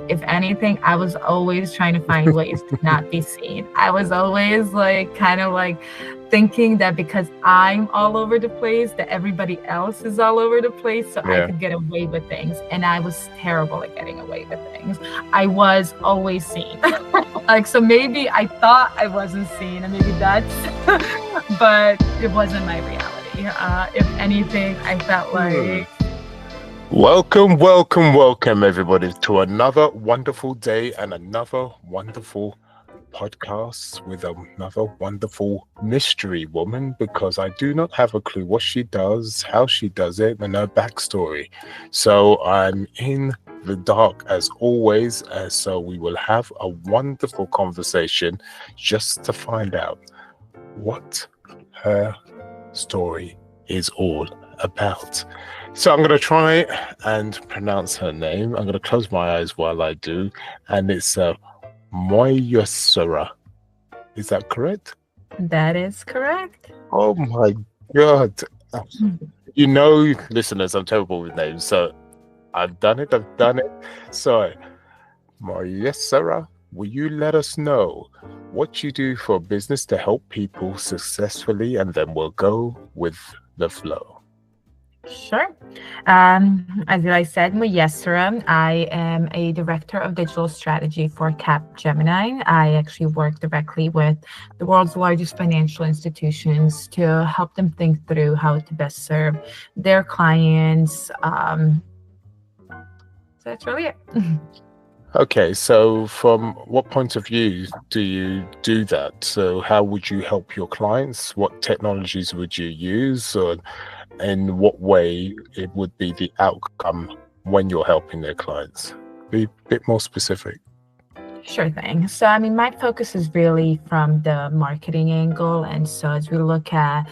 if anything, I was always trying to find ways to not be seen. I was always like kind of like thinking that because I'm all over the place, that everybody else is all over the place, so I could get away with things. And I was terrible at getting away with things. I was always seen. Like, so maybe I thought I wasn't seen, and maybe that's, but it wasn't my reality. If anything, I felt like. Welcome, everybody, to another wonderful day and another wonderful podcast with another wonderful mystery woman, because I do not have a clue what she does, how she does it, and her backstory. So I'm in the dark as always, so we will have a wonderful conversation just to find out what her story is all about. So I'm going to try and pronounce her name. I'm going to close my eyes while I do, and it's Mujesira. Is that correct? That is correct. Oh my God. You know, listeners, I'm terrible with names, so I've done it. So, Mujesira, will you let us know what you do for business to help people successfully, and then we'll go with the flow. Sure. As I said, Mujesira, I am a director of digital strategy for Capgemini. I actually work directly with the world's largest financial institutions to help them think through how to best serve their clients. So that's really it. Okay, so from what point of view do you do that? So how would you help your clients? What technologies would you use? Or in what way it would be the outcome when you're helping their clients? Be a bit more specific. Sure thing. So, I mean, my focus is really from the marketing angle. And so as we look at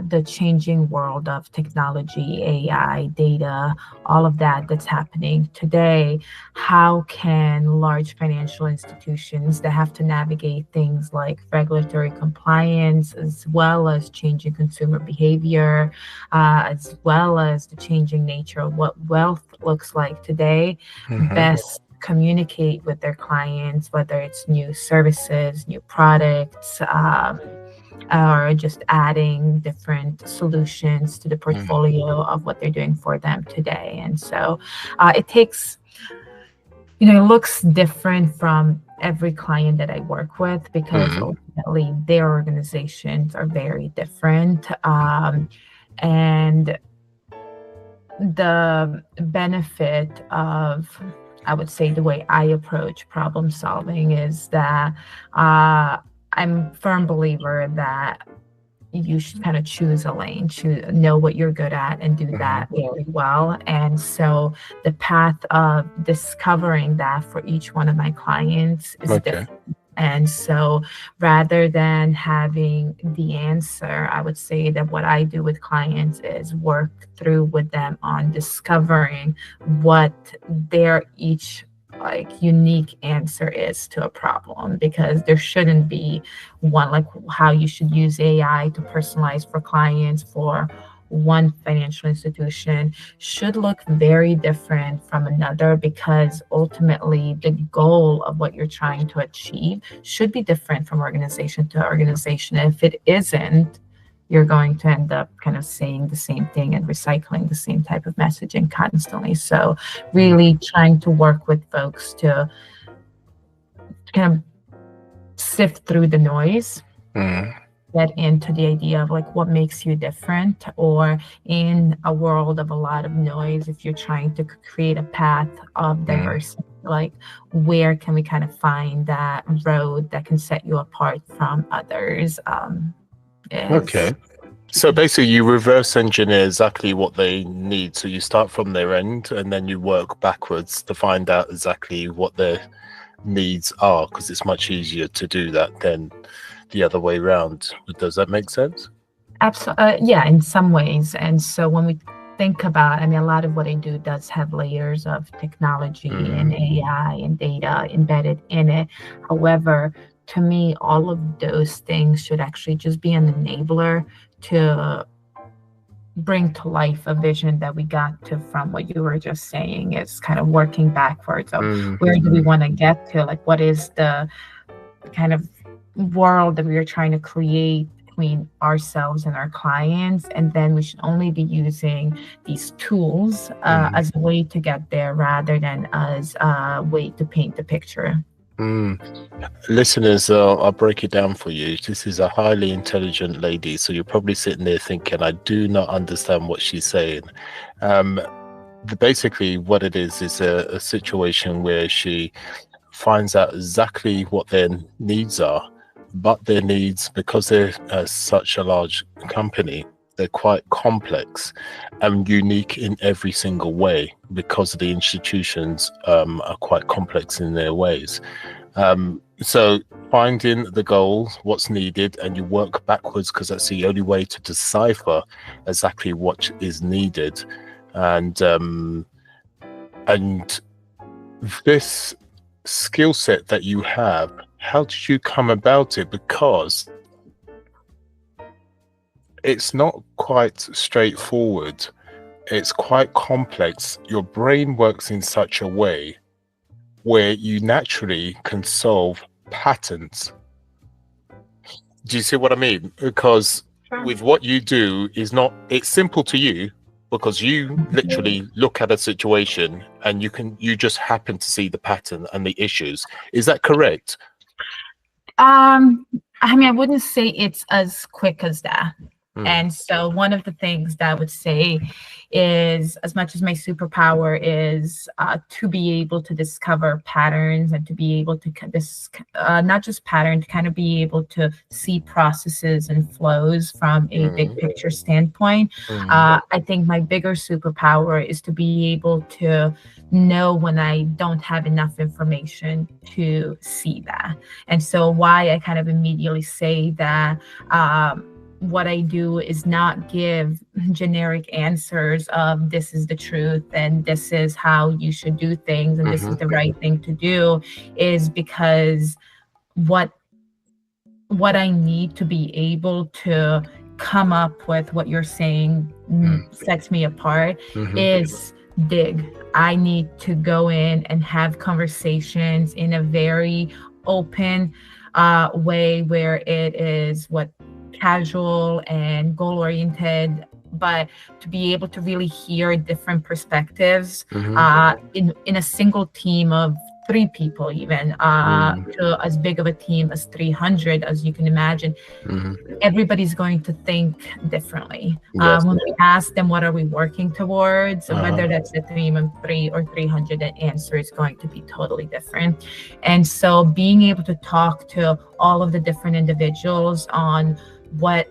the changing world of technology, AI, data, all of that that's happening today, how can large financial institutions that have to navigate things like regulatory compliance, as well as changing consumer behavior, as well as the changing nature of what wealth looks like today, best communicate with their clients, whether it's new services, new products, or just adding different solutions to the portfolio of what they're doing for them today. And so it takes, it looks different from every client that I work with, because ultimately their organizations are very different. And the benefit of, I would say, the way I approach problem solving is that I'm a firm believer that you should kind of choose a lane, know what you're good at and do that very well. And so the path of discovering that for each one of my clients is different. And so rather than having the answer, I would say that what I do with clients is work through with them on discovering what their each unique answer is to a problem, because there shouldn't be one, like how you should use AI to personalize for clients for one financial institution should look very different from another, because ultimately the goal of what you're trying to achieve should be different from organization to organization. And if it isn't, you're going to end up kind of saying the same thing and recycling the same type of messaging constantly. So really trying to work with folks to kind of sift through the noise, get into the idea of like what makes you different, or in a world of a lot of noise, if you're trying to create a path of diversity, like where can we kind of find that road that can set you apart from others? Okay. So basically you reverse engineer exactly what they need. So you start from their end and then you work backwards to find out exactly what their needs are, because it's much easier to do that than the other way around. Does that make sense? Absolutely. Yeah, in some ways. And so when we think about, I mean, a lot of what I do does have layers of technology and AI and data embedded in it. However, to me, all of those things should actually just be an enabler to bring to life a vision that we got to from what you were just saying. Is kind of working backwards of where do we want to get to, like what is the kind of world that we are trying to create between ourselves and our clients, and then we should only be using these tools as a way to get there rather than as a way to paint the picture. Listeners, I'll break it down for you. This is a highly intelligent lady, so you're probably sitting there thinking, I do not understand what she's saying. Basically what it is a situation where she finds out exactly what their needs are, but their needs, because they're such a large company, they're quite complex and unique in every single way, because the institutions are quite complex in their ways. So finding the goals, what's needed, and you work backwards, because that's the only way to decipher exactly what is needed. And this skill set that you have, how did you come about it? Because it's not quite straightforward. It's quite complex. Your brain works in such a way where you naturally can solve patterns. Do you see what I mean? Because with what you do is not, it's simple to you because you literally look at a situation and you just happen to see the pattern and the issues. Is that correct? I mean, I wouldn't say it's as quick as that. And so one of the things that I would say is, as much as my superpower is to be able to discover patterns and to be able to not just patterns, kind of be able to see processes and flows from a big picture standpoint. I think my bigger superpower is to be able to know when I don't have enough information to see that. And so why I kind of immediately say that what I do is not give generic answers of this is the truth and this is how you should do things and this is the right thing to do, is because what I need to be able to come up with what you're saying sets me apart is dig. I need to go in and have conversations in a very open way where it is casual and goal-oriented, but to be able to really hear different perspectives in a single team of 3 people, even to as big of a team as 300, as you can imagine. Everybody's going to think differently. When we ask them what are we working towards, whether that's a team of 3 or 300, the answer is going to be totally different. And so being able to talk to all of the different individuals on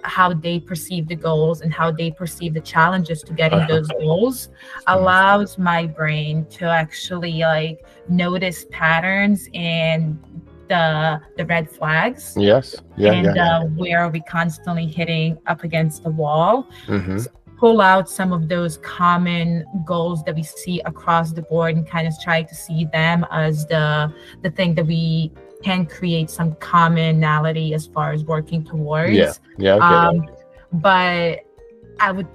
how they perceive the goals and how they perceive the challenges to getting those goals allows my brain to actually notice patterns and the red flags. Where are we constantly hitting up against the wall? So pull out some of those common goals that we see across the board and kind of try to see them as the thing that we can create some commonality as far as working towards. But I would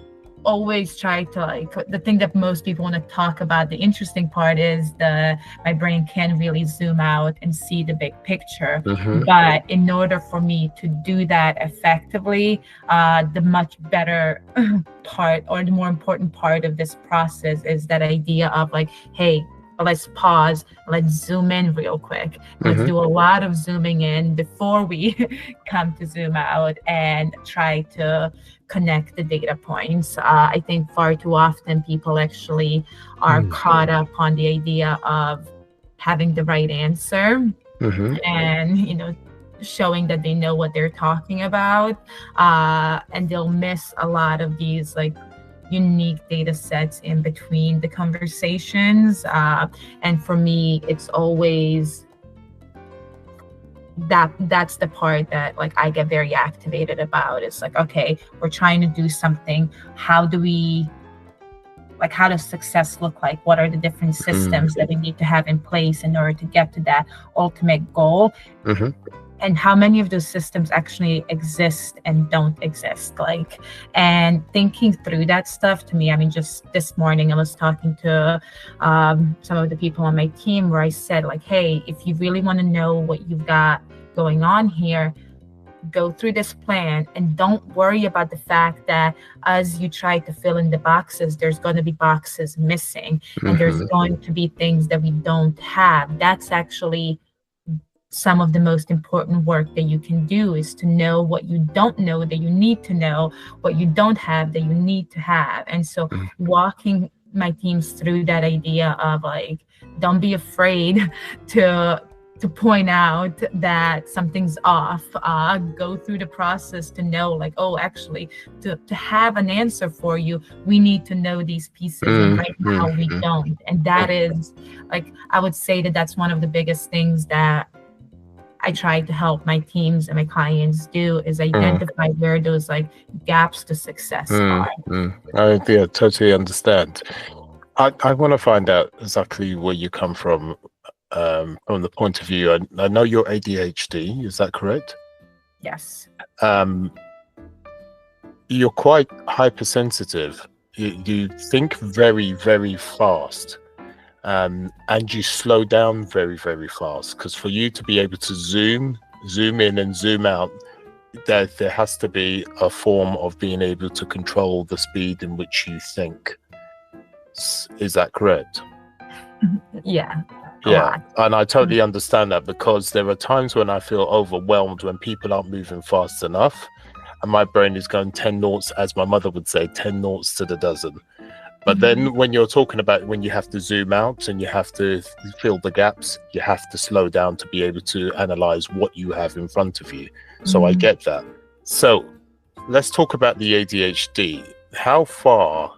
always try to the thing that most people want to talk about, the interesting part is my brain can really zoom out and see the big picture. But in order for me to do that effectively, the much better part, or the more important part of this process, is that idea of hey, let's pause, let's zoom in real quick. Let's do a lot of zooming in before we come to zoom out and try to connect the data points. I think far too often people actually are caught up on the idea of having the right answer and, showing that they know what they're talking about. And they'll miss a lot of these unique data sets in between the conversations. And for me, it's always that's the part that I get very activated about. It's okay, we're trying to do something. How does success look like? What are the different systems that we need to have in place in order to get to that ultimate goal? and how many of those systems actually exist and don't exist. Like, and thinking through that stuff, to me, I mean, just this morning I was talking to some of the people on my team where I said, like, hey, if you really want to know what you've got going on here, go through this plan and don't worry about the fact that as you try to fill in the boxes, there's going to be boxes missing, and there's going to be things that we don't have. That's actually some of the most important work that you can do, is to know what you don't know that you need to know, what you don't have that you need to have. And so walking my teams through that idea of, like, don't be afraid to point out that something's off, go through the process to know, like, oh, actually, to have an answer for you, we need to know these pieces, and right now we don't. And that is, like, I would say that that's one of the biggest things that I try to help my teams and my clients do, is identify where those, like, gaps to success are. I totally understand. I want to find out exactly where you come from the point of view. I know you're ADHD, is that correct? Yes. You're quite hypersensitive. You think very, very fast. And you slow down very, very fast, because for you to be able to zoom in and zoom out, there has to be a form of being able to control the speed in which you think. Is that correct? Yeah. Yeah, and I totally understand that, because there are times when I feel overwhelmed when people aren't moving fast enough, and my brain is going 10 noughts, as my mother would say, 10 noughts to the dozen. But then when you're talking about when you have to zoom out and you have to fill the gaps, you have to slow down to be able to analyze what you have in front of you. So I get that. So let's talk about the ADHD. How far,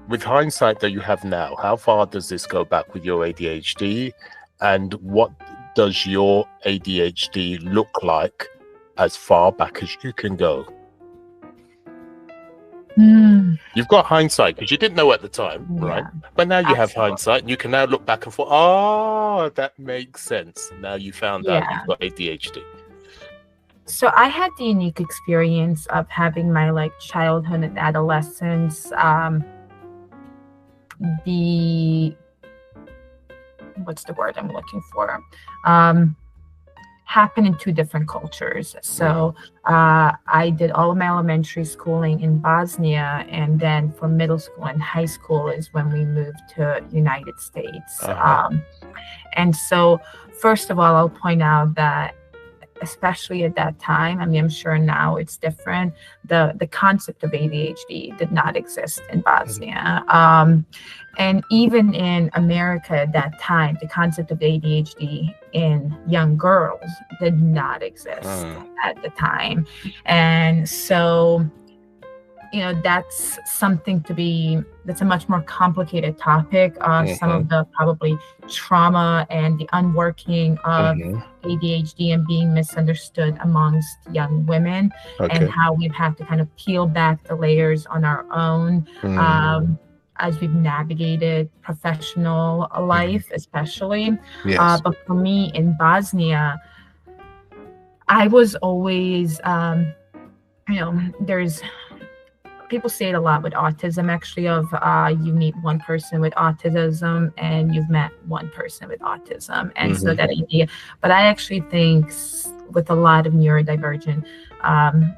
with hindsight that you have now, how far does this go back with your ADHD? And what does your ADHD look like as far back as you can go? You've got hindsight, because you didn't know at the time, right? But now you have hindsight, and you can now look back and thought, oh, that makes sense. Now you found out you've got ADHD. So I had the unique experience of having my, like, childhood and adolescence, what's the word I'm looking for? Happen in two different cultures. So I did all of my elementary schooling in Bosnia, and then for middle school and high school is when we moved to United States. And so first of all, I'll point out that especially at that time, I mean, I'm sure now it's different, the concept of ADHD did not exist in Bosnia. And even in America at that time, the concept of ADHD in young girls did not exist at the time. And so, you know, that's something that's a much more complicated topic. Some of the probably trauma and the unworking of ADHD and being misunderstood amongst young women, and how we've had to kind of peel back the layers on our own as we've navigated professional life, especially. But for me in Bosnia, I was always, people say it a lot with autism, actually, of you meet one person with autism and you've met one person with autism. And so that idea, but I actually think with a lot of neurodivergent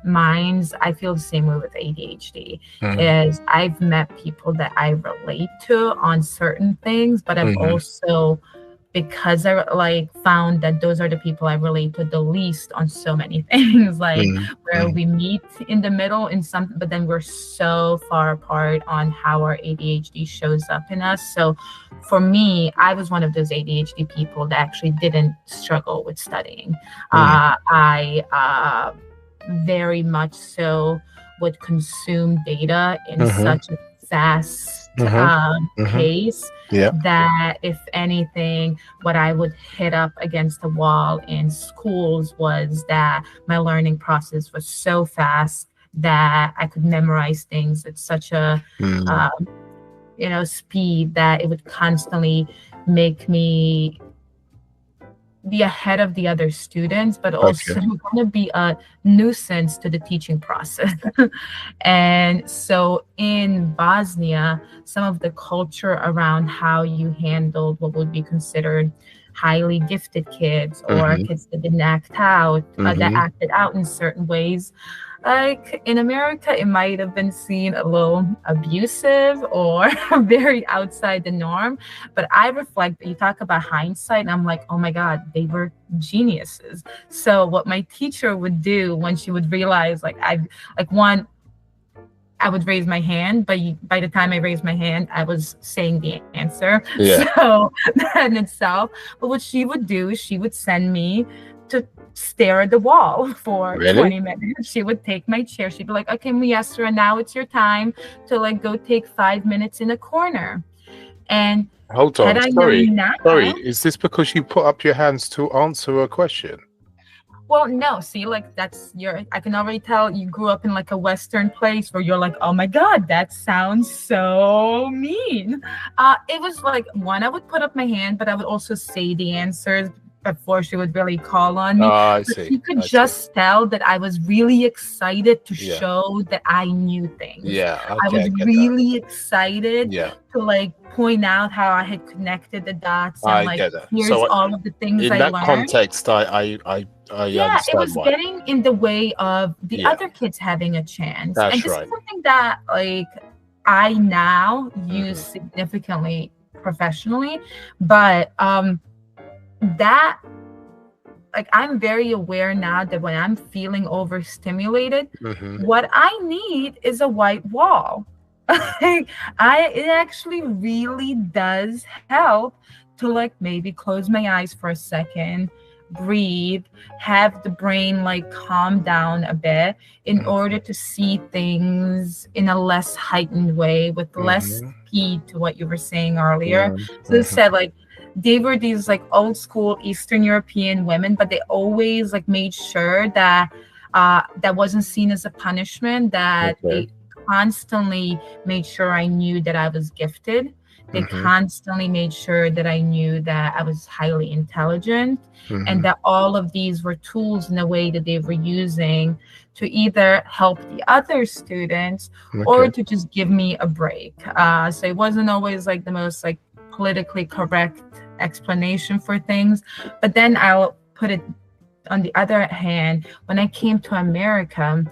minds, I feel the same way with ADHD, is I've met people that I relate to on certain things, but I've also, because I found that those are the people I relate to the least on so many things, where we meet in the middle in some, but then we're so far apart on how our ADHD shows up in us. So for me, I was one of those ADHD people that actually didn't struggle with studying. I very much so would consume data in such a fast pace that, if anything, what I would hit up against the wall in schools was that my learning process was so fast that I could memorize things at such a speed that it would constantly make me be ahead of the other students, but Okay. also kind of be a nuisance to the teaching process. And so in Bosnia, some of the culture around how you handled what would be considered highly gifted kids or Mm-hmm. kids that didn't act out, that Mm-hmm. acted out in certain ways, like in America, it might have been seen a little abusive or very outside the norm. But I reflect, you talk about hindsight, and I'm like, oh my God, they were geniuses. So what my teacher would do when she would realize, like one, I would raise my hand, but by the time I raised my hand, I was saying the answer. Yeah. So that in itself. But what she would do is she would send me to stare at the wall for Really? 20 minutes. She would take my chair. She'd be like, okay, Mujesira, now it's your time to like go take 5 minutes in a corner. And Hold had on. I known Sorry. now, Is this because you put up your hands to answer a question? well, no, see, like that's your, I can already tell you grew up in like a Western place where you're like, oh my God, that sounds so mean. It was like one, I would put up my hand, but I would also say the answers before she would really call on me. Ah, I But see. she could I see. just tell that I was really excited to Yeah. show that I knew things. Yeah. I Okay. was I get that. really excited Yeah. to like point out how I had connected the dots and I like, get that. here's So all of the things in I that learned. context, I Yeah, it understand was why. getting in the way of the Yeah. other kids having a chance. That's And this right. is something that like I now use Mm-hmm. significantly professionally, but that, like, I'm very aware now that when I'm feeling overstimulated, Mm-hmm. what I need is a white wall. Like, it actually really does help to like maybe close my eyes for a second, breathe, have the brain like calm down a bit in order to see things in a less heightened way with less Mm-hmm. speed to what you were saying earlier. So it Mm-hmm. said like they were these like old school Eastern European women, but they always like made sure that that wasn't seen as a punishment, that Okay. they constantly made sure I knew that I was gifted. They Mm-hmm. constantly made sure that I knew that I was highly intelligent, Mm-hmm. and that all of these were tools in a way that they were using to either help the other students or Okay. to just give me a break. So it wasn't always like the most like politically correct explanation for things. But then I'll put it on the other hand, when I came to America,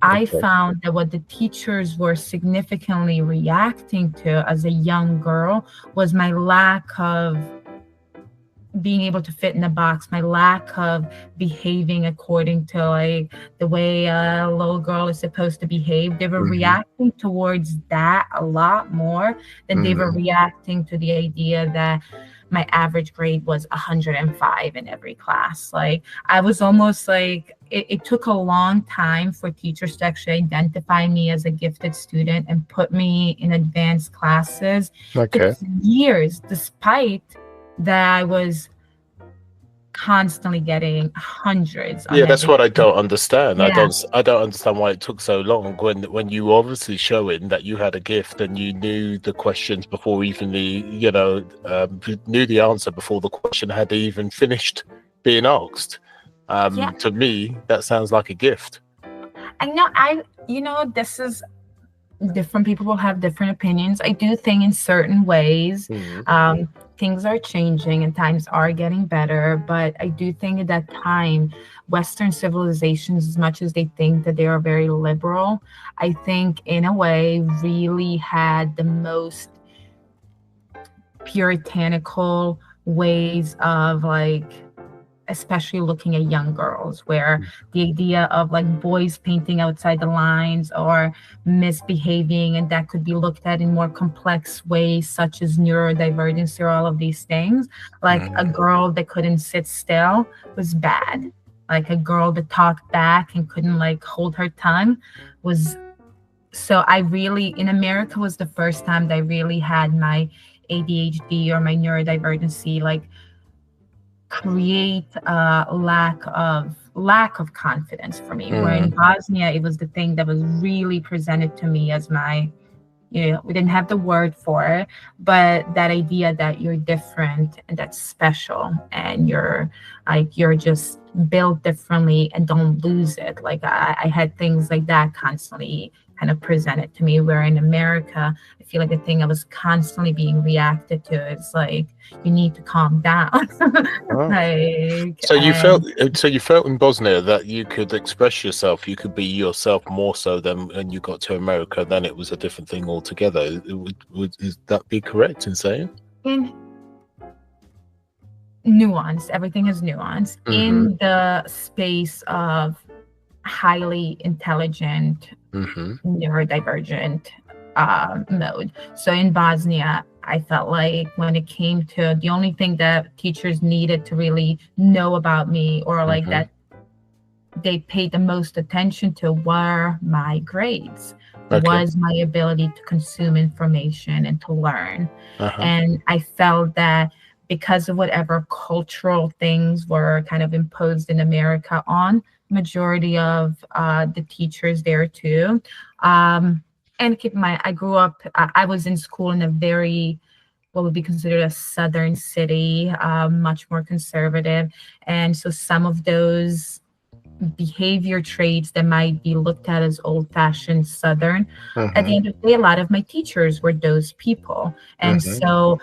I Okay. found that what the teachers were significantly reacting to as a young girl was my lack of being able to fit in a box, my lack of behaving according to like the way a little girl is supposed to behave. They were Mm-hmm. reacting towards that a lot more than they were Mm-hmm. reacting to the idea that my average grade was 105 in every class. Like I was almost like it took a long time for teachers to actually identify me as a gifted student and put me in advanced classes. It Okay. took years, despite that I was constantly getting hundreds on Yeah, that's what I every. don't understand. Yeah, I don't understand why it took so long when you were obviously showing that you had a gift and you knew the questions before even knew the answer before the question had even finished being asked. yeah. To me, that sounds like a gift. This is different people will have different opinions. I do think in certain ways, Mm-hmm. things are changing and times are getting better. But I do think at that time, Western civilizations, as much as they think that they are very liberal, I think in a way really had the most puritanical ways of like, especially looking at young girls, where the idea of like boys painting outside the lines or misbehaving, and that could be looked at in more complex ways, such as neurodivergence or all of these things. Like a girl that couldn't sit still was bad. Like a girl that talked back and couldn't like hold her tongue was. So I really, in America, was the first time that I really had my ADHD or my neurodivergency like create a lack of confidence for me. Where in Mm-hmm. Bosnia, it was the thing that was really presented to me as my We didn't have the word for it, but that idea that you're different and that's special, and you're just built differently, and don't lose it. Like I had things like that constantly kind of presented to me, where in America, I feel like the thing I was constantly being reacted to is like, you need to calm down. Oh. Like, So you felt in Bosnia that you could express yourself, you could be yourself more so than when you got to America, then it was a different thing altogether. Is that be correct in saying? in nuance, everything is nuance. In the space of highly intelligent, neurodivergent mode. So in Bosnia, I felt like when it came to the only thing that teachers needed to really know about me, or like that they paid the most attention to, were my grades, was my ability to consume information and to learn. And I felt that because of whatever cultural things were kind of imposed in America on majority of the teachers there too. And keep in mind, I grew up, I was in school in a very, what would be considered a southern city, much more conservative. And so some of those behavior traits that might be looked at as old-fashioned southern, at the end of the day, a lot of my teachers were those people. And so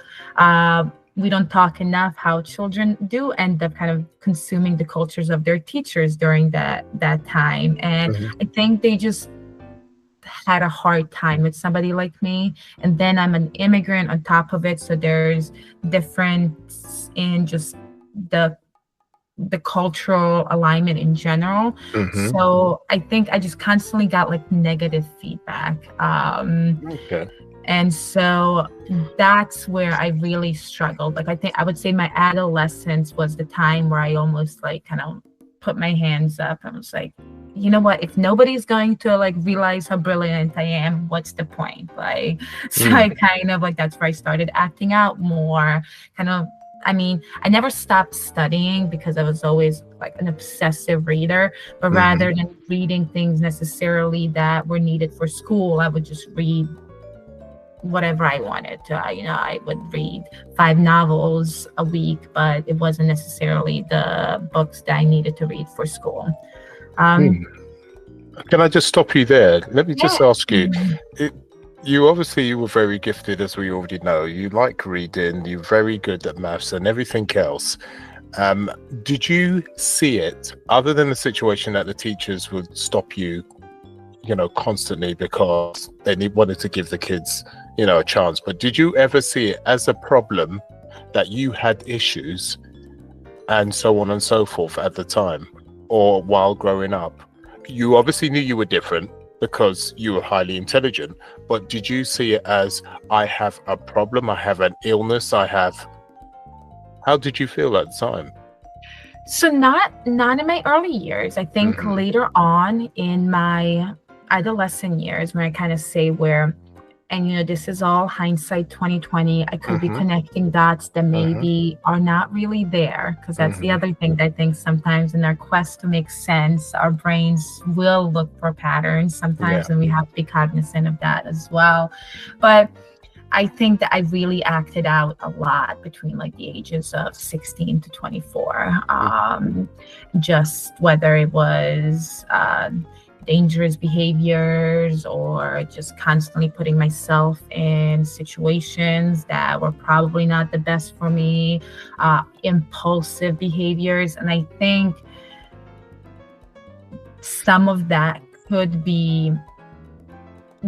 we don't talk enough how children do end up kind of consuming the cultures of their teachers during that time. And I think they just had a hard time with somebody like me. And then I'm an immigrant on top of it, so there's difference in just the cultural alignment in general. So I think I just constantly got like negative feedback. And so that's where I really struggled. Like, I would say my adolescence was the time where I almost like kind of put my hands up and was like, you know what, if nobody's going to like realize how brilliant I am, what's the point? Like, so I kind of like, that's where I started acting out more, kind of. I mean, I never stopped studying because I was always like an obsessive reader, but rather than reading things necessarily that were needed for school, I would just read whatever I wanted to. I would read 5 novels a week, but it wasn't necessarily the books that I needed to read for school. Can I just stop you there? Let me just ask you. You were very gifted, as we already know. You like reading, you're very good at maths and everything else. Did you see it, other than the situation that the teachers would stop you, constantly because they wanted to give the kids, a chance, but did you ever see it as a problem that you had issues and so on and so forth at the time, or while growing up? You obviously knew you were different because you were highly intelligent, but did you see it as, I have a problem, I have an illness, how did you feel at the time? So not in my early years. I think later on in my adolescent years, where I kind of say where, and this is all hindsight 2020, I could be connecting dots that maybe are not really there, because that's the other thing that I think sometimes in our quest to make sense, our brains will look for patterns sometimes, and we have to be cognizant of that as well. But I think that I really acted out a lot between like the ages of 16 to 24, just whether it was dangerous behaviors or just constantly putting myself in situations that were probably not the best for me, impulsive behaviors. And I think some of that could be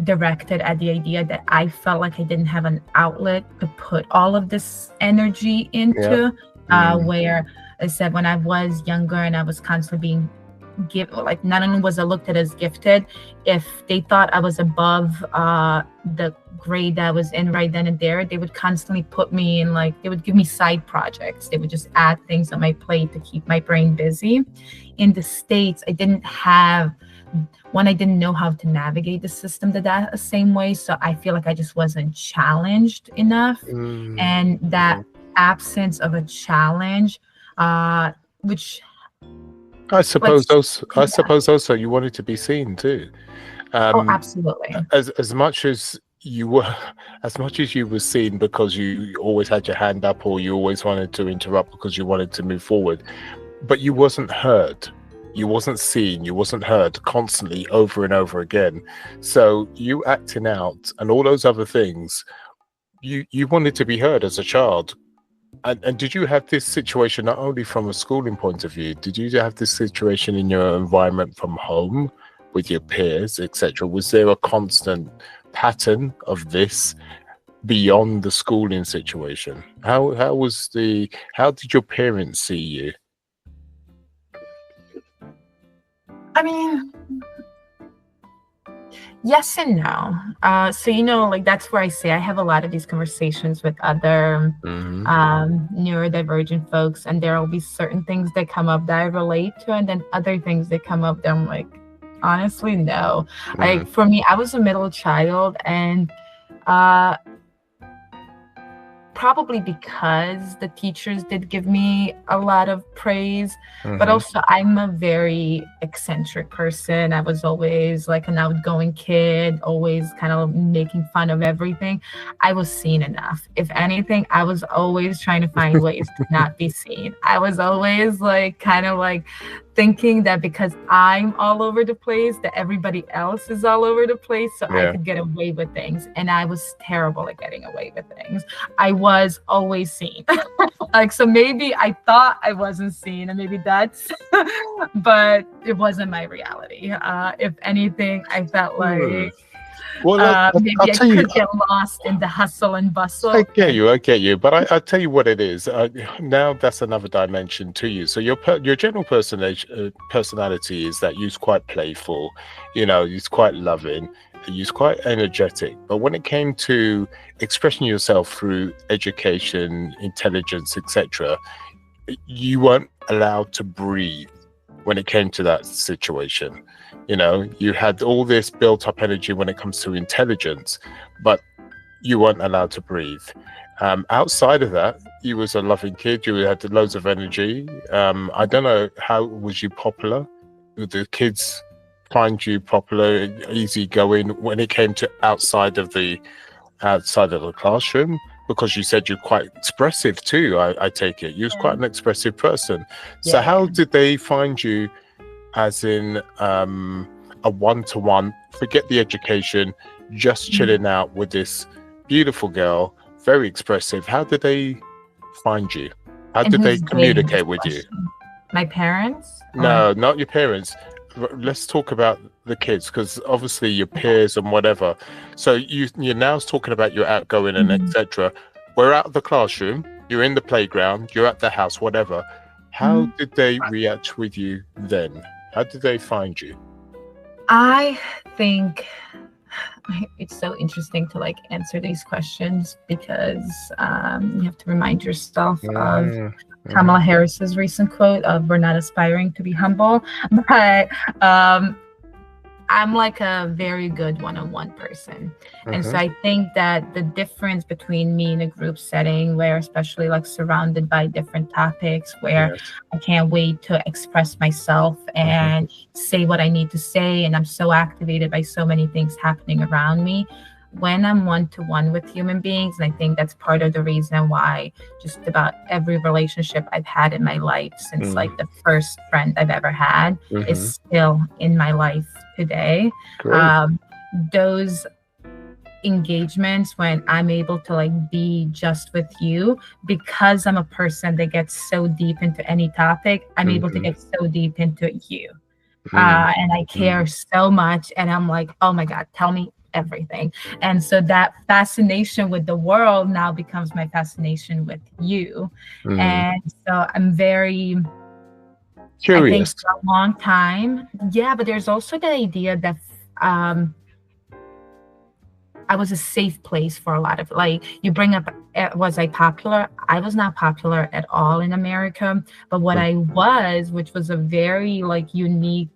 directed at the idea that I felt like I didn't have an outlet to put all of this energy into, where I said when I was younger and I was constantly being like, not only was I looked at as gifted, if they thought I was above the grade that I was in right then and there, they would constantly put me in, like, they would give me side projects. They would just add things on my plate to keep my brain busy. In the States, I didn't know how to navigate the system the same way. So I feel like I just wasn't challenged enough. And that absence of a challenge, which I suppose also you wanted to be seen too. absolutely. As much as you were, as much as you were seen because you always had your hand up, or you always wanted to interrupt because you wanted to move forward, but you wasn't heard. You wasn't seen, you wasn't heard constantly over and over again. So you acting out and all those other things, you wanted to be heard as a child. And did you have this situation not only from a schooling point of view? Did you have this situation in your environment from home with your peers, etc.? Was there a constant pattern of this beyond the schooling situation? How did your parents see you? I mean, yes and no. So, like that's where I say I have a lot of these conversations with other neurodivergent folks, and there will be certain things that come up that I relate to, and then other things that come up that I'm like, honestly, no. Like for me, I was a middle child, and probably because the teachers did give me a lot of praise, but also I'm a very eccentric person. I was always like an outgoing kid, always kind of making fun of everything. I was seen enough. If anything, I was always trying to find ways to not be seen. I was always like kind of like thinking that because I'm all over the place, that everybody else is all over the place, so I could get away with things. And I was terrible at getting away with things. I was always seen. Like, so maybe I thought I wasn't seen, and maybe that's, but it wasn't my reality. If anything, I felt like maybe I could get lost in the hustle and bustle. I get you. But I'll tell you what it is. Now that's another dimension to you. So your general personality is that you're quite playful, you're quite loving, you're quite energetic. But when it came to expressing yourself through education, intelligence, etc., you weren't allowed to breathe when it came to that situation. You had all this built up energy when it comes to intelligence, but you weren't allowed to breathe. Outside of that, you was a loving kid. You had loads of energy. I don't know, how was you popular? Did the kids find you popular, easygoing when it came to outside of the classroom? Because you said you're quite expressive too. I take it you was quite an expressive person. So how did they find you? As in a one-to-one, forget the education, just chilling out with this beautiful girl, very expressive. How did they find you? How did they communicate with you? My parents? No, not your parents. Let's talk about the kids, because obviously your peers and whatever. So you're now talking about your outgoing and etc. We're out of the classroom, you're in the playground, you're at the house, whatever. How did they react with you then? How did they find you? I think it's so interesting to like answer these questions because you have to remind yourself of Kamala Harris's recent quote of "We're not aspiring to be humble," but I'm like a very good one-on-one person. And so I think that the difference between me in a group setting where especially like surrounded by different topics where I can't wait to express myself and say what I need to say, and I'm so activated by so many things happening around me. When I'm one-to-one with human beings, and I think that's part of the reason why just about every relationship I've had in my life since like the first friend I've ever had is still in my life today. Those engagements when I'm able to like be just with you, because I'm a person that gets so deep into any topic, I'm able to get so deep into you. And I care so much, and I'm like, oh my God, tell me everything. And so that fascination with the world now becomes my fascination with you. And so I'm very curious. I think for a long time. Yeah, but there's also the idea that I was a safe place for a lot of, like, you bring up, was I popular? I was not popular at all in America, but what I was, which was a very like unique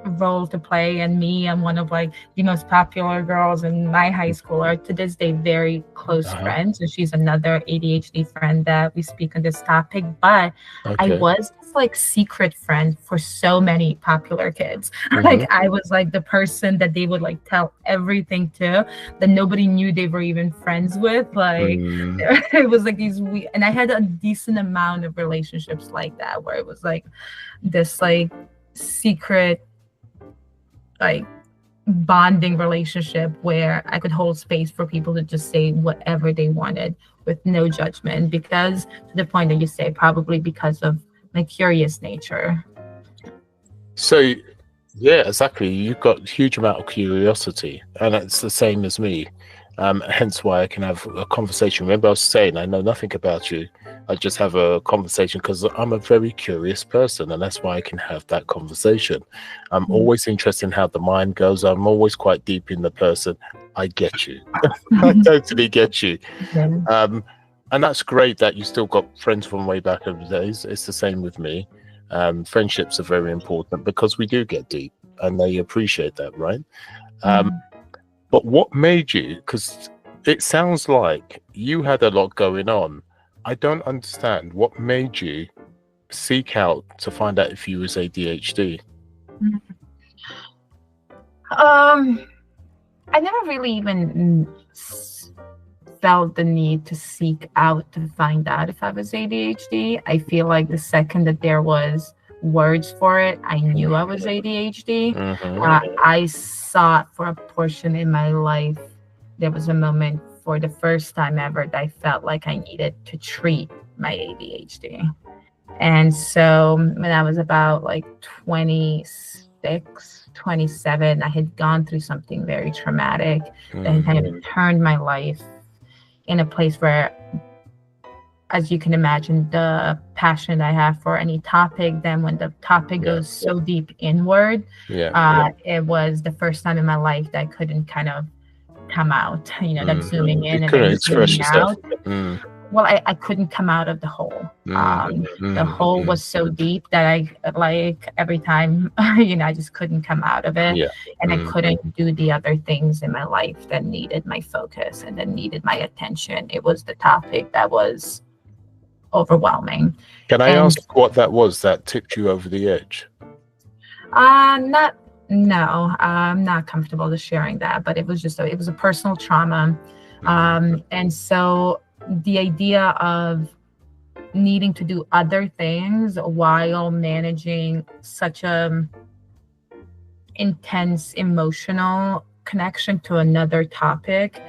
role to play, and me, I'm one of like the most popular girls in my high school, are to this day very close friends, and she's another ADHD friend that we speak on this topic. But I was this like secret friend for so many popular kids. Like I was like the person that they would like tell everything to, that nobody knew they were even friends with. Like it was like these and I had a decent amount of relationships like that, where it was like this like secret like bonding relationship where I could hold space for people to just say whatever they wanted with no judgment, because to the point that you say, probably because of my curious nature. So yeah, exactly. You've got a huge amount of curiosity, and it's the same as me. Hence why I can have a conversation. Remember, I was saying I know nothing about you. I just have a conversation because I'm a very curious person, and that's why I can have that conversation. I'm always interested in how the mind goes. I'm always quite deep in the person. I get you. I totally get you. And that's great that you still got friends from way back in the days. It's the same with me. Friendships are very important because we do get deep, and they appreciate that, right? But what made you, because it sounds like you had a lot going on. I don't understand what made you seek out to find out if you was ADHD. I never really even felt the need to seek out to find out if I was ADHD. I feel like the second that there was words for it, I knew I was ADHD. I saw for a portion in my life, there was a moment for the first time ever that I felt like I needed to treat my ADHD. And so when I was about like 26, 27, I had gone through something very traumatic that kind of turned my life in a place where, as you can imagine, the passion I have for any topic, then when the topic goes so deep inward, it was the first time in my life that I couldn't kind of come out, that zooming in and then zooming out. Well, I couldn't come out of the hole. The hole was so deep that I, like, every time, I just couldn't come out of it. And I couldn't do the other things in my life that needed my focus and that needed my attention. It was the topic that was overwhelming. Can I ask what that was that tipped you over the edge? No, I'm not comfortable with sharing that, but it was a personal trauma. And so the idea of needing to do other things while managing such a intense emotional connection to another topic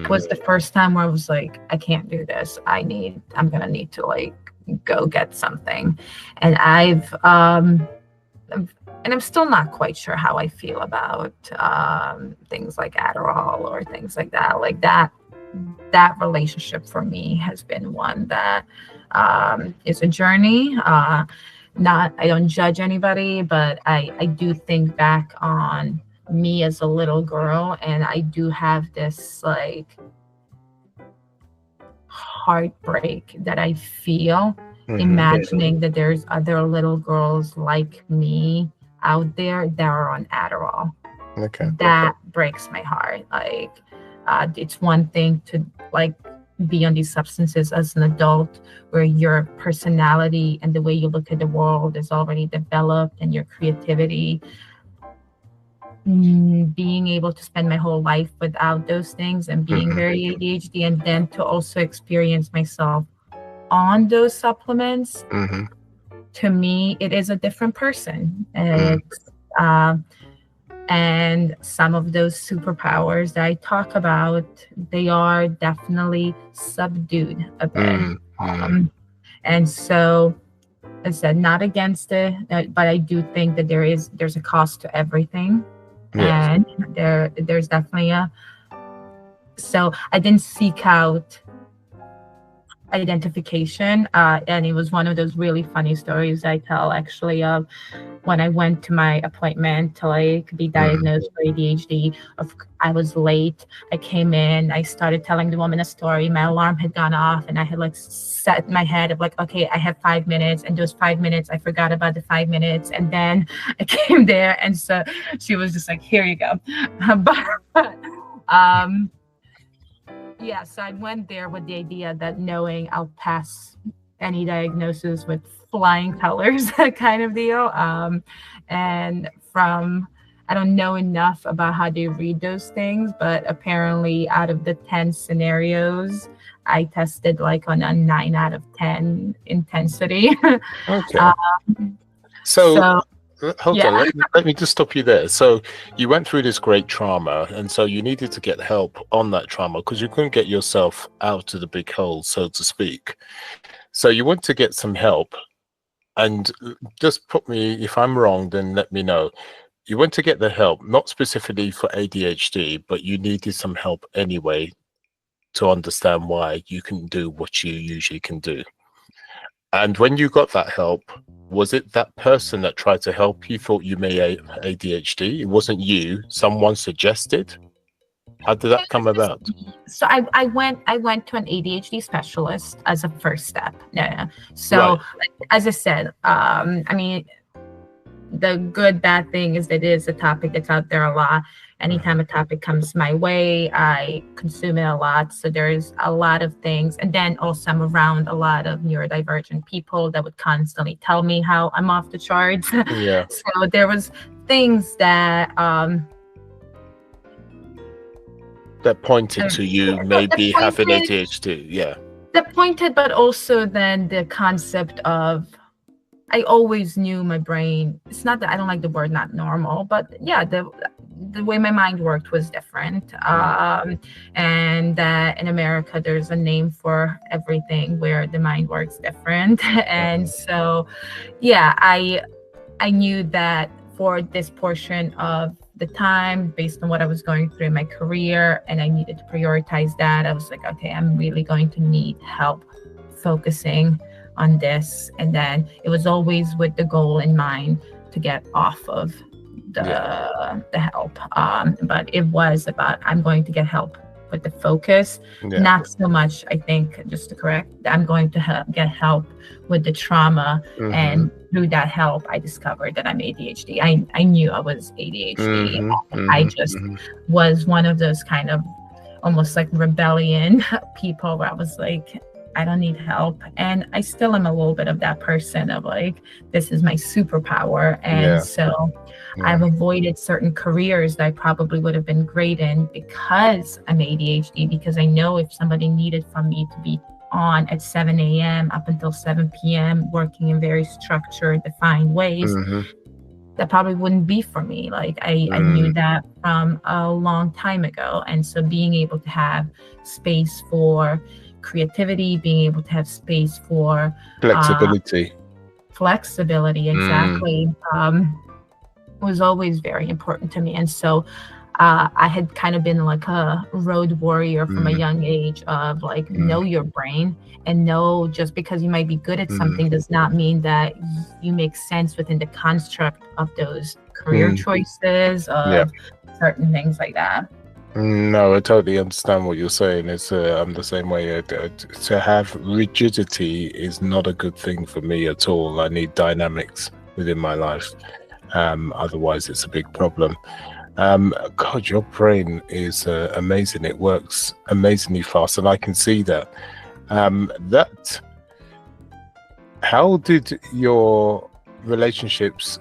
was the first time where I was like, I can't do this. I'm gonna need to like go get something. And I'm still not quite sure how I feel about things like Adderall or things like that. Like that relationship for me has been one that is a journey. I don't judge anybody, but I do think back on me as a little girl, and I do have this like heartbreak that I feel imagining that there's other little girls like me out there that are on Adderall. That breaks my heart. Like, it's one thing to like be on these substances as an adult where your personality and the way you look at the world is already developed, and your creativity. Being able to spend my whole life without those things and being very ADHD, and then to also experience myself on those supplements, to me, it is a different person. And some of those superpowers that I talk about, they are definitely subdued a bit. And so, as I said, not against it, but I do think that there's a cost to everything. And there's definitely so I didn't seek out identification. And it was one of those really funny stories I tell actually of when I went to my appointment to like be diagnosed for ADHD. I was late. I came in, I started telling the woman a story. My alarm had gone off and I had like set my head of like, okay, I have 5 minutes. And those 5 minutes, I forgot about the 5 minutes. And then I came there. And so she was just like, here you go. But yeah, so I went there with the idea that knowing I'll pass any diagnosis with flying colors, that kind of deal. And from, I don't know enough about how they read those things, but apparently out of the 10 scenarios, I tested like on a 9 out of 10 intensity. Okay. So hold yeah. on, let me just stop you there. So you went through this great trauma, and so you needed to get help on that trauma because you couldn't get yourself out of the big hole, so to speak. So you went to get some help, and just put me, if I'm wrong, then let me know. You went to get the help, not specifically for ADHD, but you needed some help anyway to understand why you can do what you usually can do. And when you got that help, was it that person that tried to help you thought you may have ADHD? It wasn't you. Someone suggested? How did that come about? So I went to an ADHD specialist as a first step. No. So as I said, I mean, the good, bad thing is that it is a topic that's out there a lot. Anytime a topic comes my way, I consume it a lot. So there's a lot of things. And then also I'm around a lot of neurodivergent people that would constantly tell me how I'm off the charts. Yeah. So there was things that that pointed to you maybe having ADHD. Yeah. That pointed, but also then the concept of, I always knew my brain, it's not that I don't like the word not normal, but yeah, the way my mind worked was different. And that in America, there's a name for everything where the mind works different. And so, yeah, I knew that for this portion of the time, based on what I was going through in my career, and I needed to prioritize that, I was like, okay, I'm really going to need help focusing on this. And then it was always with the goal in mind to get off of the help. But it was about, I'm going to get help with the focus, not so much, I think, just to correct, I'm going to get help with the trauma. And through that help, I discovered that I'm ADHD. I knew I was ADHD. I just was one of those kind of almost like rebellion people where I was like, I don't need help. And I still am a little bit of that person of like, this is my superpower. And so I've avoided certain careers that I probably would have been great in because I'm ADHD, because I know if somebody needed from me to be on at 7 a.m. up until 7 p.m. working in very structured, defined ways, that probably wouldn't be for me. Like I knew that from a long time ago. And so being able to have space for creativity, being able to have space for flexibility, exactly, was always very important to me. And so I had kind of been like a road warrior from a young age of like, know your brain, and know just because you might be good at something does not mean that you make sense within the construct of those career choices of certain things like that. No, I totally understand what you're saying. It's I'm the same way. To have rigidity is not a good thing for me at all. I need dynamics within my life. Otherwise, it's a big problem. God, your brain is amazing. It works amazingly fast, and I can see that. How did your relationships,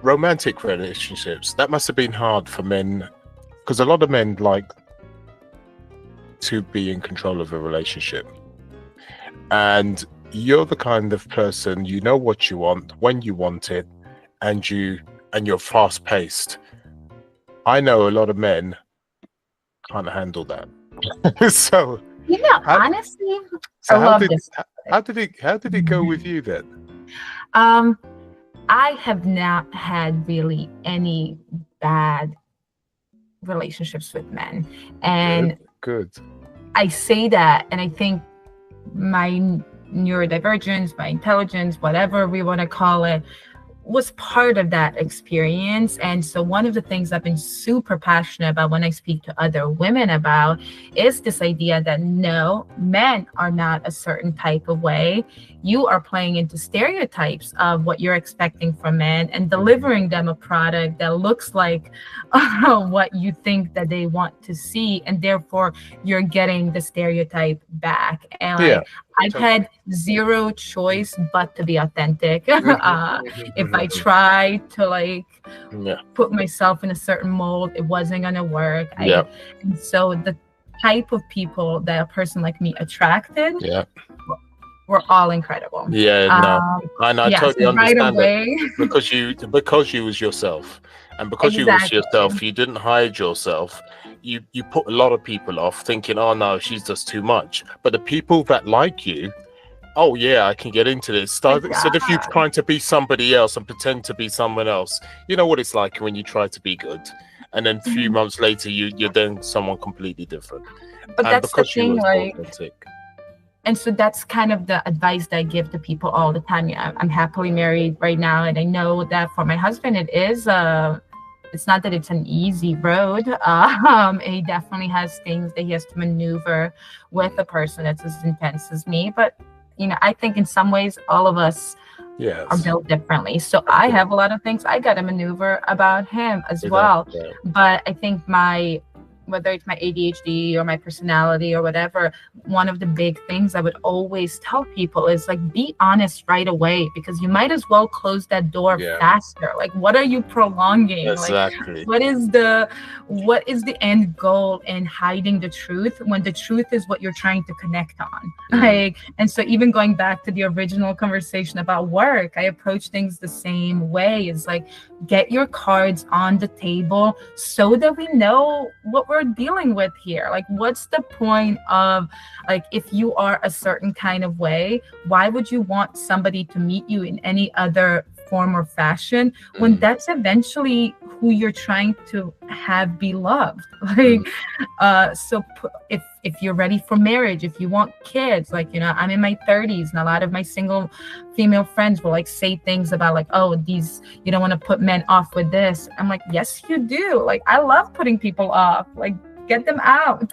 romantic relationships, that must have been hard for men, because a lot of men like to be in control of a relationship, and you're the kind of person, you know what you want when you want it, and you're fast paced. I know a lot of men can't handle that. So honestly, how did it go with you then? I have not had really any bad relationships with men, and good. I say that, and I think my neurodivergence, my intelligence, whatever we want to call it, was part of that experience. And so one of the things I've been super passionate about when I speak to other women about is this idea that no, men are not a certain type of way. You are playing into stereotypes of what you're expecting from men and delivering them a product that looks like what you think that they want to see. And therefore you're getting the stereotype back. And like, I've had zero choice but to be authentic. If I tried to like put myself in a certain mold, it wasn't gonna work. And so the type of people that a person like me attracted were all incredible. And I totally understand that because you was yourself, and because you was yourself, you didn't hide yourself. You put a lot of people off thinking, oh no, she's just too much. But the people that like you, oh yeah, I can get into this. Instead of you trying to be somebody else and pretend to be someone else, you know what it's like when you try to be good, and then a few months later you're then someone completely different. But that's the thing, like, and so that's kind of the advice that I give to people all the time. Yeah, I'm happily married right now, and I know that for my husband, it is it's not that it's an easy road. He definitely has things that he has to maneuver with a person that's as intense as me. But, you know, I think in some ways, all of us are built differently. So I have a lot of things I got to maneuver about him as well. But I think whether it's my ADHD or my personality or whatever, one of the big things I would always tell people is like, be honest right away, because you might as well close that door faster. Like, what are you prolonging? Exactly. Like, what is the end goal in hiding the truth when the truth is what you're trying to connect on? Like, and so even going back to the original conversation about work, I approach things the same way. It's like, get your cards on the table so that we know what we're dealing with here. Like, what's the point of, like, if you are a certain kind of way, why would you want somebody to meet you in any other form or fashion when that's eventually who you're trying to have be loved? Like, so if you're ready for marriage, if you want kids, like, you know, I'm in my 30s and a lot of my single female friends will like say things about like, oh, these, you don't want to put men off with this. I'm like, yes, you do. Like, I love putting people off. Like, get them out.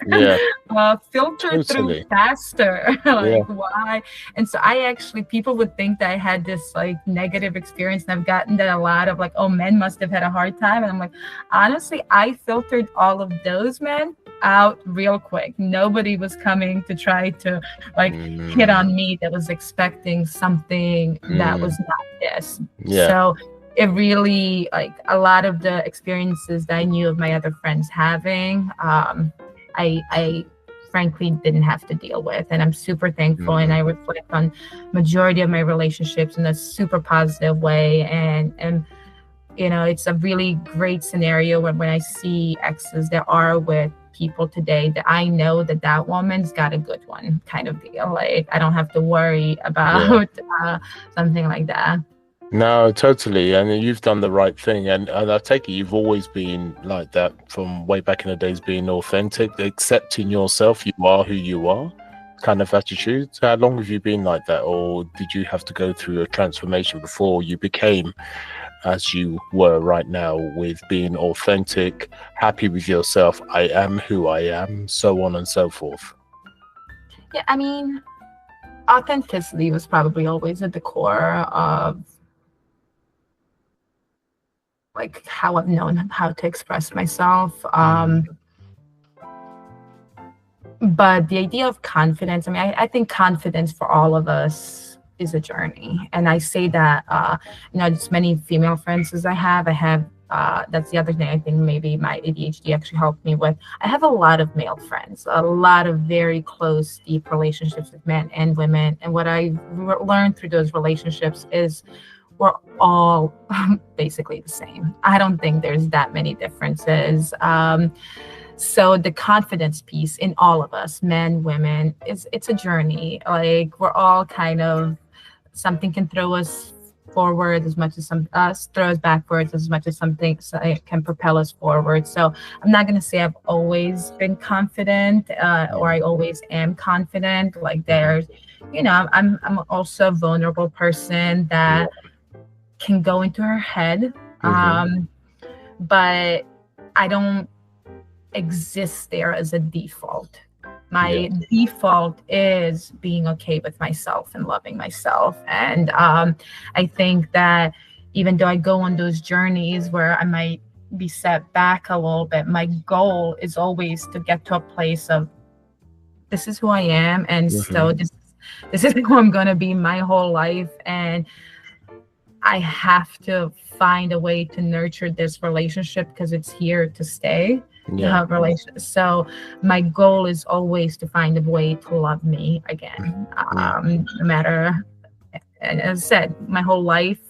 Filter through faster. Like, why? And so people would think that I had this like negative experience, and I've gotten that a lot of like, oh, men must have had a hard time. And I'm like, honestly, I filtered all of those men out real quick. Nobody was coming to try to like hit on me that was expecting something that was not this. So it really, like, a lot of the experiences that I knew of my other friends having, I frankly didn't have to deal with. And I'm super thankful. And I reflect on majority of my relationships in a super positive way. And you know, it's a really great scenario when I see exes that are with people today that I know that woman's got a good one, kind of deal. Like, I don't have to worry about something like that. No, totally. And you've done the right thing. And I take it you've always been like that from way back in the days, being authentic, accepting yourself. You are who you are kind of attitude. How long have you been like that? Or did you have to go through a transformation before you became as you were right now, with being authentic, happy with yourself, I am who I am, so on and so forth? Yeah, I mean, authenticity was probably always at the core of like how I've known how to express myself. But the idea of confidence, I mean, I think confidence for all of us is a journey. And I say that, you know, as many female friends as I have, that's the other thing I think maybe my ADHD actually helped me with. I have a lot of male friends, a lot of very close, deep relationships with men and women. And what I learned through those relationships is we're all basically the same. I don't think there's that many differences. So the confidence piece in all of us, men, women, it's a journey. Like, we're all kind of, something can throw us forward as much as some throw us backwards as much as something can propel us forward. So I'm not going to say I've always been confident or I always am confident. Like there's, I'm also a vulnerable person that can go into her head, but I don't exist there as a default. My default is being okay with myself and loving myself. And I think that even though I go on those journeys where I might be set back a little bit, my goal is always to get to a place of this is who I am. And so this is who I'm going to be my whole life. And I have to find a way to nurture this relationship because it's here to stay. So my goal is always to find a way to love me again, no matter, and as I said, my whole life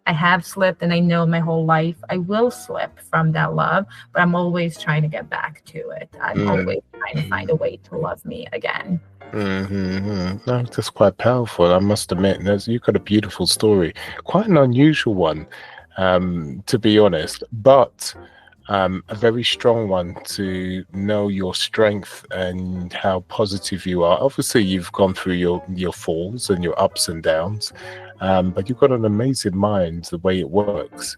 I have slipped, and I know my whole life I will slip from that love, but I'm always trying to get back to it. I'm always trying to find a way to love me again. No, that's quite powerful. I must admit, you've got a beautiful story, quite an unusual one, to be honest, but a very strong one to know your strength and how positive you are. Obviously, you've gone through your falls and your ups and downs, but you've got an amazing mind, the way it works.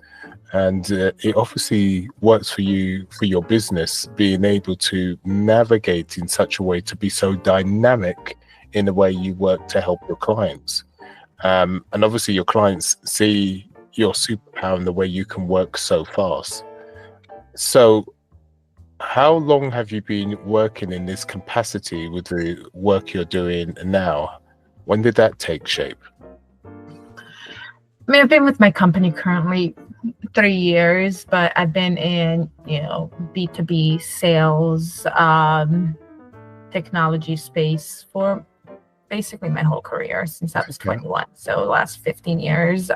And it obviously works for you, for your business, being able to navigate in such a way to be so dynamic in the way you work to help your clients. And obviously your clients see your superpower and the way you can work so fast. So how long have you been working in this capacity with the work you're doing now? When did that take shape? I mean, I've been with my company currently 3 years, but I've been in, B2B sales, technology space for basically my whole career since I was 21. So the last 15 years.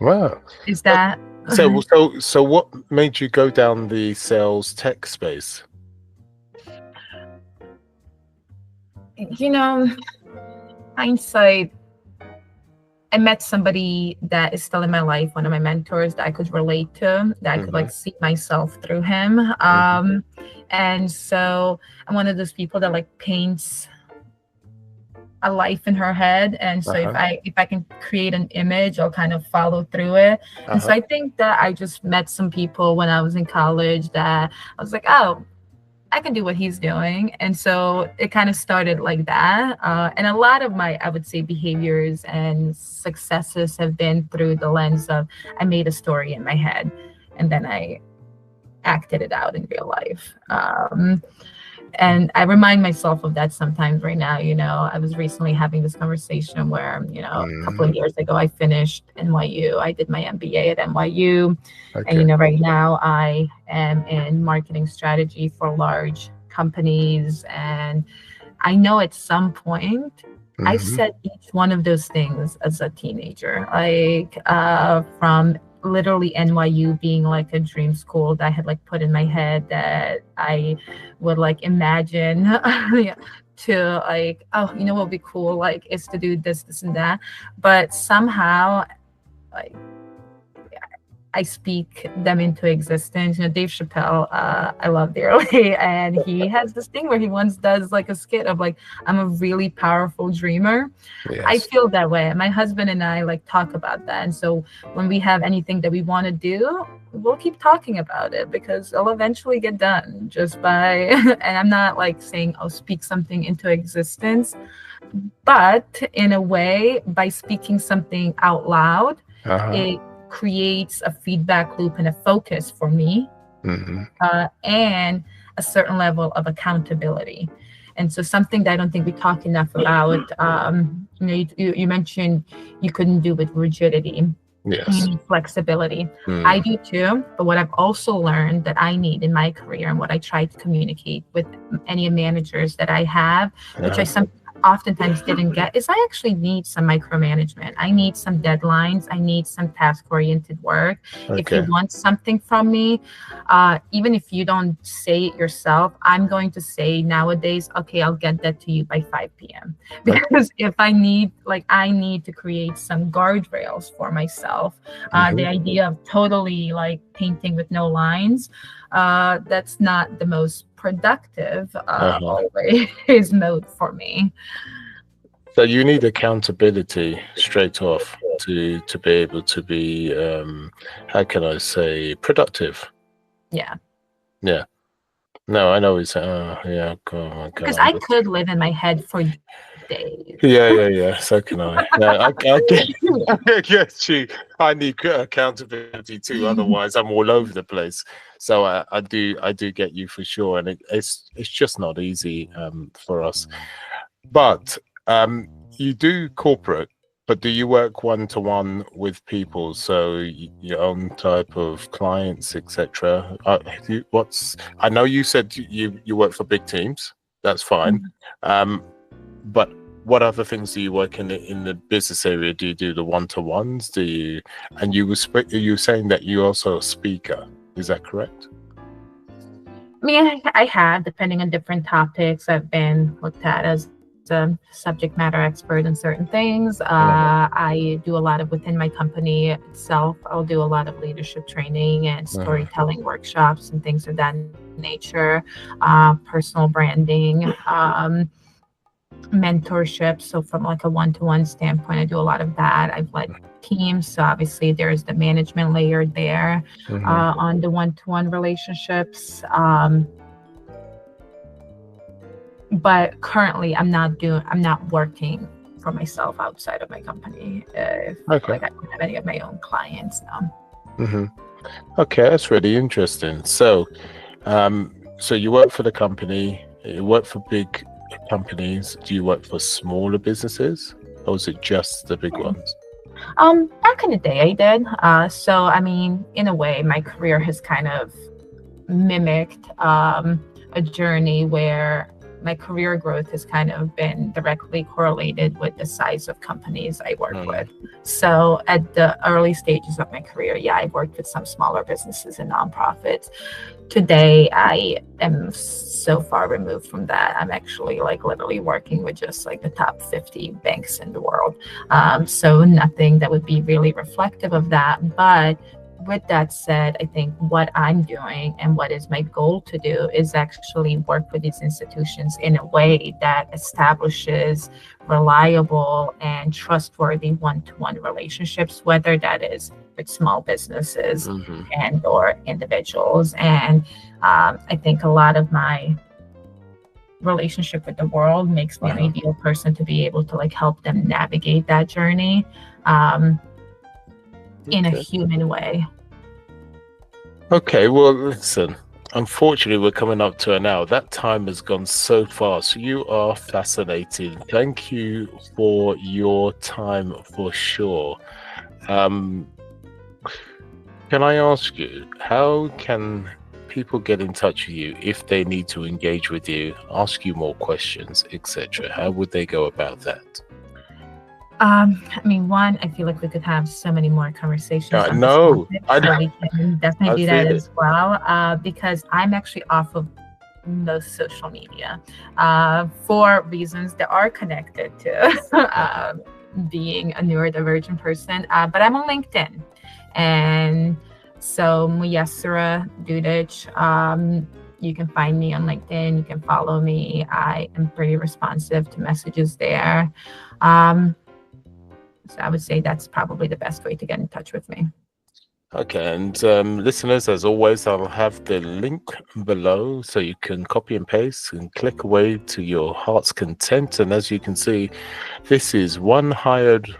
Wow. Is that so what made you go down the sales tech space? Hindsight, I met somebody that is still in my life, one of my mentors that I could relate to, that I could see myself through him. And so I'm one of those people that paints a life in her head, and so if I can create an image, I'll kind of follow through it. And so I think that I just met some people when I was in college that I was like, oh, I can do what he's doing. And so it kind of started like that. And a lot of my, I would say, behaviors and successes have been through the lens of I made a story in my head and then I acted it out in real life. And I remind myself of that sometimes right now. I was recently having this conversation where, a couple of years ago, I finished NYU. I did my MBA at NYU. And, right now I am in marketing strategy for large companies. And I know at some point I said each one of those things as a teenager, from literally NYU being a dream school that I had put in my head that I would imagine to oh, what would be cool is to do this and that. But somehow I speak them into existence. Dave Chappelle, I love dearly, and he has this thing where he once does a skit of I'm a really powerful dreamer. Yes. I feel that way. My husband and I talk about that, and so when we have anything that we want to do, we'll keep talking about it because it'll eventually get done just by. And I'm not saying I'll speak something into existence, but in a way, by speaking something out loud, it creates a feedback loop and a focus for me, and a certain level of accountability. And so something that I don't think we talk enough about, you mentioned you couldn't do with rigidity. Yes. You need flexibility. I do too. But what I've also learned that I need in my career and what I try to communicate with any managers that I have, which oftentimes didn't get is I actually need some micromanagement. I need some deadlines. I need some task-oriented work. If you Okay. want something from me, even if you don't say it yourself, I'm going to say nowadays, okay, I'll get that to you by 5 p.m. Because if I need to create some guardrails for myself. The idea of totally like painting with no lines, that's not the most productive always mode for me. So you need accountability straight off to be able to be, how can I say, productive. Yeah. Yeah. No, I know it's yeah. Because I could live in my head for days. Yeah. So can I. Yeah, I guess you. I need accountability too. Otherwise, I'm all over the place. So I do get you for sure, and it's just not easy for us. But you do corporate, but do you work one-to-one with people? So your own type of clients, etc. I know you said you work for big teams. That's fine. But what other things do you work in the business area? Do you do the one-to-ones? Do you? And you were saying that you're also a speaker. Is that correct? I mean, I have, depending on different topics, I've been looked at as a subject matter expert in certain things. I do a lot of within my company itself. I'll do a lot of leadership training and storytelling workshops and things of that nature. Personal branding, mentorship. So from like a one-to-one standpoint, I do a lot of that. I've led teams, so obviously there's the management layer there on the one-to-one relationships. But currently I'm not working for myself outside of my company. Like I don't have any of my own clients now. Okay, that's really interesting. So so you work for the company, you work for big companies. Do you work for smaller businesses, or is it just the big ones? Back in the day I did. So I mean, in a way, my career has kind of mimicked a journey where my career growth has kind of been directly correlated with the size of companies I work with. So at the early stages of my career, yeah, I worked with some smaller businesses and nonprofits. Today, I am so far removed from that. I'm actually like literally working with just like the top 50 banks in the world. So nothing that would be really reflective of that. But with that said, I think what I'm doing and what is my goal to do is actually work with these institutions in a way that establishes reliable and trustworthy one-to-one relationships, whether that is with small businesses and or individuals. And I think a lot of my relationship with the world makes me an ideal person to be able to like help them navigate that journey in a human way. Okay, well, listen, unfortunately, we're coming up to an hour. That time has gone so fast. You are fascinating. Thank you for your time for sure. Can I ask you, how can people get in touch with you if they need to engage with you, ask you more questions, etc.? How would they go about that? I mean, one, I feel like we could have so many more conversations. I know. So we can definitely do that as well, because I'm actually off of most social media for reasons that are connected to being a neurodivergent person. But I'm on LinkedIn. And so Mujesira Dudic, you can find me on LinkedIn. You can follow me. I am pretty responsive to messages there. So I would say that's probably the best way to get in touch with me. Okay, and listeners, as always, I'll have the link below so you can copy and paste and click away to your heart's content. And as you can see, this is one high-wired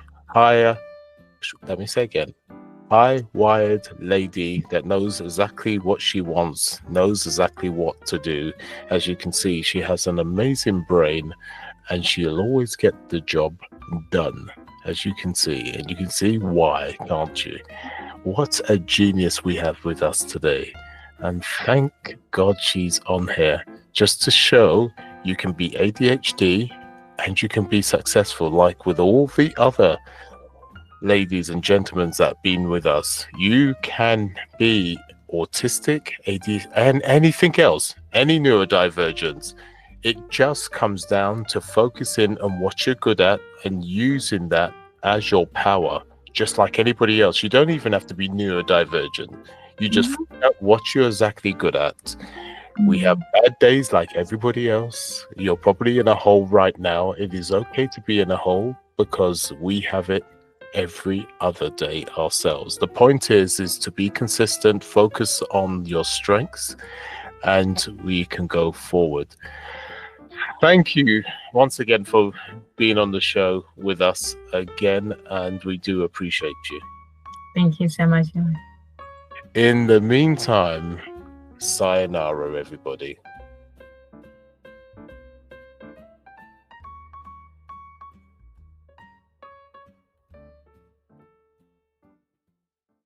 lady that knows exactly what she wants, knows exactly what to do. As you can see, she has an amazing brain and she'll always get the job done, as you can see. And you can see why, can't you? What a genius we have with us today. And thank God she's on here, just to show you can be ADHD and you can be successful. Like with all the other ladies and gentlemen that have been with us, you can be autistic, ADHD, and anything else, any neurodivergence. It just comes down to focusing on what you're good at and using that as your power, just like anybody else. You don't even have to be neurodivergent. You just find out what you're exactly good at. We have bad days like everybody else. You're probably in a hole right now. It is okay to be in a hole because we have it every other day ourselves. The point is to be consistent, focus on your strengths, and we can go forward. Thank you once again for being on the show with us again, and we do appreciate you. Thank you so much. In the meantime, sayonara, everybody.